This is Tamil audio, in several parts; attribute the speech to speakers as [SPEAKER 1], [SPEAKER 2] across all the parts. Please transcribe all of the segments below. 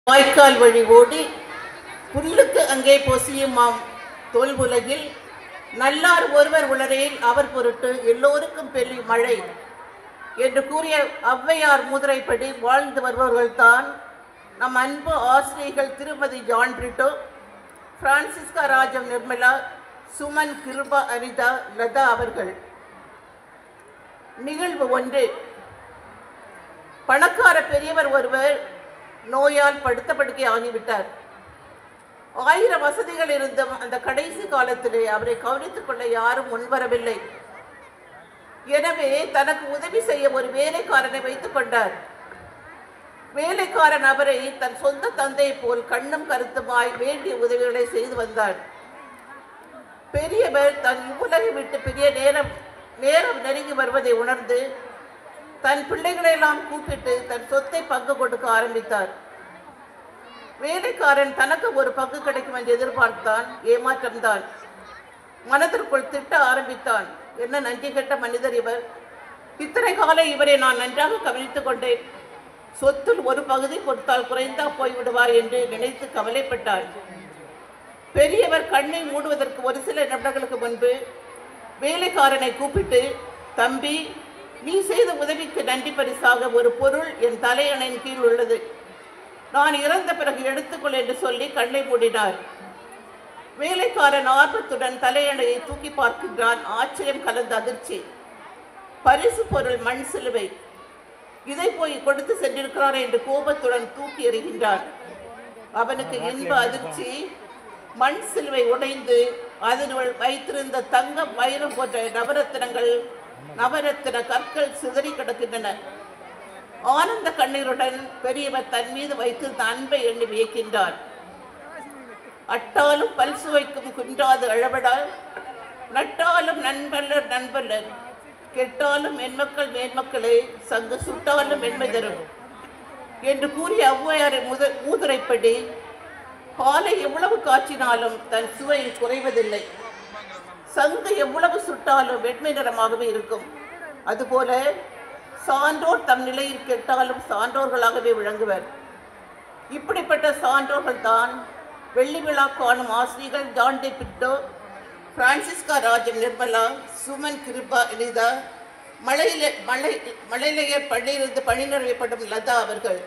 [SPEAKER 1] வாய்க்கால் வழி ஓடி புல்லுக்கு அங்கே பொசியுமாம் தொல்புலகில் நல்லார் ஒருவர் உளரையில் அவர் பொருட்டு எல்லோருக்கும் பெரிய மழை என்று கூறிய ஔவையார் முதிரைப்படி வாழ்ந்து வருபவர்கள்தான் நம் அன்பு ஆசிரியர்கள் திருமதி ஜான் பிரிட்டோ, பிரான்சிஸ்கா ராஜம் நிர்மலா, சுமன் கிருபா அனிதா லதா அவர்கள். நிகழ்வு ஒன்று. பணக்கார பெரியவர் ஒருவர் நோயால் படுத்த படுக்கை ஆகிவிட்டார். 1000 வசதிகள் இருந்தும் அந்த கடைசி காலத்திலே அவரை கவனித்துக் கொள்ள யாரும் முன்வரவில்லை. எனவே தனக்கு உதவி செய்ய ஒரு வேலைக்காரனை வைத்துக் கொண்டார். வேலைக்காரன் அவரை தன் சொந்த தந்தை போல் கண்ணும் கருத்துமாய் வேண்டிய உதவிகளை செய்து வந்தார். பெரியவர் தன் இவ்வுலகை விட்டு பெரிய நேரம் நெருங்கி வருவதை உணர்ந்து தன் பிள்ளைகளெல்லாம் கூப்பிட்டு தன் சொத்தை பங்கு கொடுக்க ஆரம்பித்தார். வேலைக்காரன் தனக்கு ஒரு பங்கு கிடைக்கும் என்று எதிர்பார்த்தான். ஏமாற்றம்தான். மனதிற்குள் திட்ட ஆரம்பித்தான். என்ன நன்றி கெட்ட மனிதர் இவர்! இத்தனை காலம் இவரை நான் நன்றாக கவனித்துக் கொண்டேன். சொத்தில் ஒரு பகுதி கொடுத்தால் குறைந்தா போய்விடுவார் என்று நினைத்து கவலைப்பட்டார். பெரியவர் கண்ணை மூடுவதற்கு ஒரு சில நிமிடங்களுக்கு முன்பு வேலைக்காரனை கூப்பிட்டு, தம்பி, நீ செய்த உதவிக்கு நன்றி பரிசாக ஒரு பொருள் என் தலையணையின் கீழ் உள்ளது. நான் இறந்த பிறகு எடுத்துக்கொள் என்று சொல்லி கண்ணை மூடினார். வேலைக்காரன் ஆர்வத்துடன் தலையணையை தூக்கி பார்க்கின்றான். ஆச்சரியம் கலந்த அதிர்ச்சி. பரிசு பொருள் மண் சிலுவை. இதை போய் கொடுத்து சென்றிருக்கிறார் என்று கோபத்துடன் தூக்கி எறிகின்றான். அவனுக்கு இன்ப அதிர்ச்சி. மண் சிலுவை உடைந்து அதனுள் வைத்திருந்த தங்கம், வைரம் போன்ற நவரத்தின கற்கள் சிதறி கிடக்கின்றன. ஆனந்த கண்ணீருடன் பெரியவர் தன் மீது வைத்திருந்த அன்பை எண்ணி வியக்கின்றார். அட்டாலும் பல் சுவைக்கும் குன்றாது அழவடால், நட்டாலும் நண்பல்லர் கெட்டாலும் மென்மக்கள் மேன்மக்களே, சங்கு சுட்டாலும் மென்மை தரும் என்று கூறிய ஔவையாரின் மூதுரைப்படி பாலை எவ்வளவு காய்ச்சினாலும் தன் சுவை குறைவதில்லை. சங்கு எவ்வளவு சுட்டாலும் வெண்மை நிறமாகவே இருக்கும். அதுபோல சான்றோர் தம் நிலையில் கெட்டாலும் சான்றோர்களாகவே விளங்குவர். இப்படிப்பட்ட சான்றோர்கள் தான் வெள்ளி விழா காணும் ஆசிரியர்கள் ஜான் பிரிட்டோ, பிரான்சிஸ்கா ராஜம் நிர்மலா, சுமன் கிருபா அனிதா, மலையிலேயே பள்ளியிலிருந்து பணி நிறைவேற்படும் லதா அவர்கள்.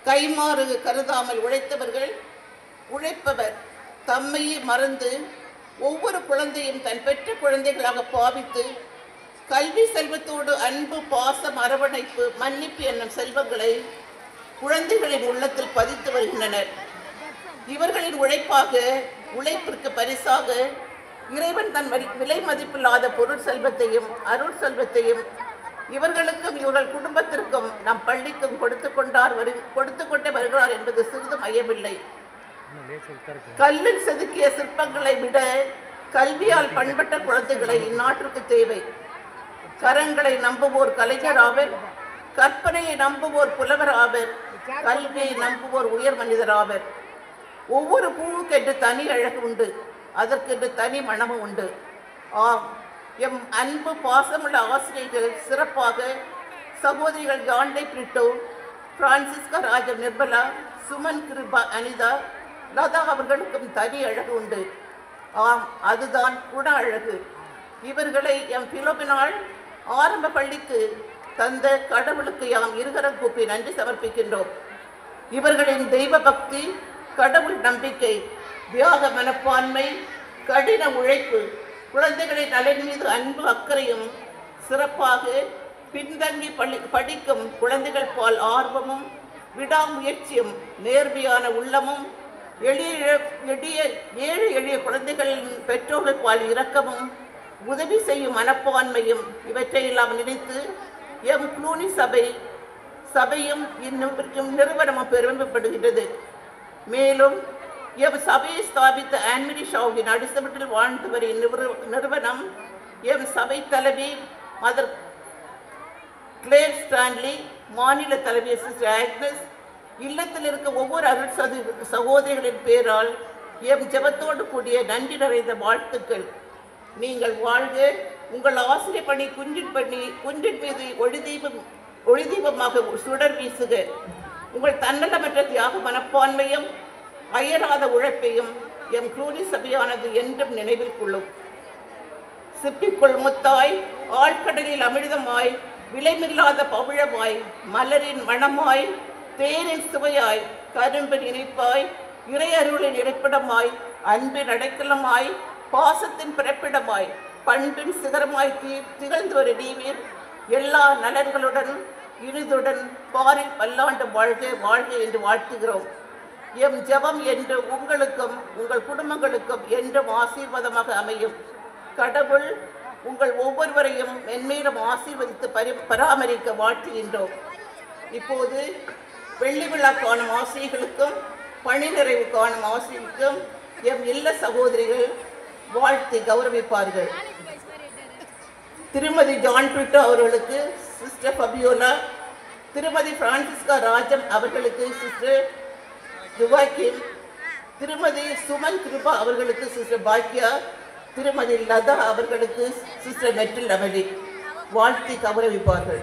[SPEAKER 1] கைமாறு கருதாமல் உழைப்பவர் தம்மையே மறந்து ஒவ்வொரு குழந்தையும் தன் பெற்ற குழந்தைகளாக பாவித்து கல்வி செல்வத்தோடு அன்பு, பாசம், அரவணைப்பு, மன்னிப்பு என்னும் செல்வங்களை குழந்தைகளின் உள்ளத்தில் பதித்து வருகின்றனர். இவர்களின் உழைப்பிற்கு பரிசாக இறைவன் தன் விலை மதிப்பில்லாத பொருள் செல்வத்தையும் அருள் செல்வத்தையும் இவர்களுக்கும் இவர்கள் குடும்பத்திற்கும் நம் பள்ளிக்கும் கொடுத்து கொண்டே வருகிறார் என்பது சிறிதும் ஐயமில்லை. கல்லில் செதுக்கிய சிற்பங்களை விட கல்வியால் பண்பட்ட குழந்தைகளை இந்நாட்டிற்கு தேவை. கரங்களை நம்புவோர் கலைஞர் ஆவர், கற்பனையை நம்புவோர் புலவர் ஆவர், கல்வியை நம்புவோர் உயர் மனிதர் ஆவர். ஒவ்வொரு பூவுக்கென்று தனி அழகு உண்டு, அதற்கென்று தனி மனமும் உண்டு. ஆம், எம் அன்பு பாசமுள்ள ஆசிரியர்கள், சிறப்பாக சகோதரிகள் ஜான் பிரிட்டோ, பிரான்சிஸ்கா ராஜம் நிர்மலா, சுமன் கிருபா அனிதா, லதா அவர்களுக்கும் தனி அழகு உண்டு. ஆம், அதுதான் குண அழகு. இவர்களை எம் பிலோபினால் ஆரம்ப பள்ளிக்கு தந்த கடவுளுக்கு யாம் இருகரம் கூப்பி நன்றி சமர்ப்பிக்கின்றோம். இவர்களின் தெய்வ பக்தி, கடவுள் நம்பிக்கை, தியாக மனப்பான்மை, கடின உழைப்பு, குழந்தைகளின் நலன் மீது அன்பு அக்கறையும், சிறப்பாக பின்தங்கி படிக்கும் குழந்தைகள் பால் ஆர்வமும், விடாமுயற்சியும், நேர்மையான உள்ளமும், ஏழை எளிய குழந்தைகளின் பெற்றோர்கள் பால் இரக்கமும், உதவி செய்யும் மனப்பான்மையும் இவற்றையெல்லாம் நினைத்து எம் க்ளூனி சபையும் நிறுவனமும் பெருமைப்படுகின்றது. மேலும் எம் சபையை ஸ்தாபித்த ஆன்மரி ஷாவின் அடித்தளத்தில் வாழ்ந்து வரும் நிறுவனம் எம் சபை தலைவி மதர் கிளேர் ஸ்டான்லி, மாநில தலைவி சிஸ்டர் ஆக்னஸ், இல்லத்தில் இருக்க ஒவ்வொரு அருள் சகோதரிகளின் பேரால் எம் ஜெபத்தோடு கூடிய நன்றி நிறைந்த வாழ்த்துக்கள். நீங்கள் வாழ்க. உங்கள் ஆசிரியர் பணி குன்றின் மீது ஒளிதீபமாக சுடர் வீசுக. உங்கள் தன்னலமற்ற தியாக மனப்பான்மையும் அயராத உழைப்பையும் எம் குரூனி சபையானது என்றும் நினைவில் கொள்ளும். சிப்பிக்குள் முத்தாய், ஆழ்கடலில் அமிர்தமாய், விலைமில்லாத பவிழமாய், மலரின் மணமாய், தேனின் சுவையாய், கரும்பின் இனிப்பாய், இறையருளின் இருப்பிடமாய், அன்பின் அடைக்கலமாய், பாசத்தின் பிறப்பிடமாய், பண்பின் சிகரமாய் திகழ்ந்து ஒரு நீவீர் எல்லா நலன்களுடன் இனிதுடன் பாரில் பல்லாண்டு வாழ்க வாழ்க என்று வாழ்த்துகிறோம். எம் ஜெபம் என்று உங்களுக்கும் உங்கள் குடும்பங்களுக்கும் என்றும் ஆசீர்வாதமாக அமையும். கடவுள் உங்கள் ஒவ்வொருவரையும் மென்மேலும் ஆசீர்வதித்து பராமரிக்க வாழ்த்துகின்றோம். இப்போது வெள்ளி விழா காணும் ஆசிரியர்களுக்கும் பணி நிறைவு காணும் ஆசிரியருக்கும் எம் இல்ல சகோதரிகள் வாழ்த்தி கௌரவிப்பார்கள். திருமதி ஜான் பிரிட்டோ அவர்களுக்கு சிஸ்டர் ஃபபியோலா, திருமதி பிரான்சிஸ்கா ராஜம் அவர்களுக்கு சிஸ்டர் ஜுவாக்கிம், திருமதி சுமன் கிருபா அவர்களுக்கு சிஸ்டர் பாக்கியா, திருமதி லதா அவர்களுக்கு சிஸ்டர் மெட்டில் அமலி வாழ்த்தி கௌரவிப்பார்கள்.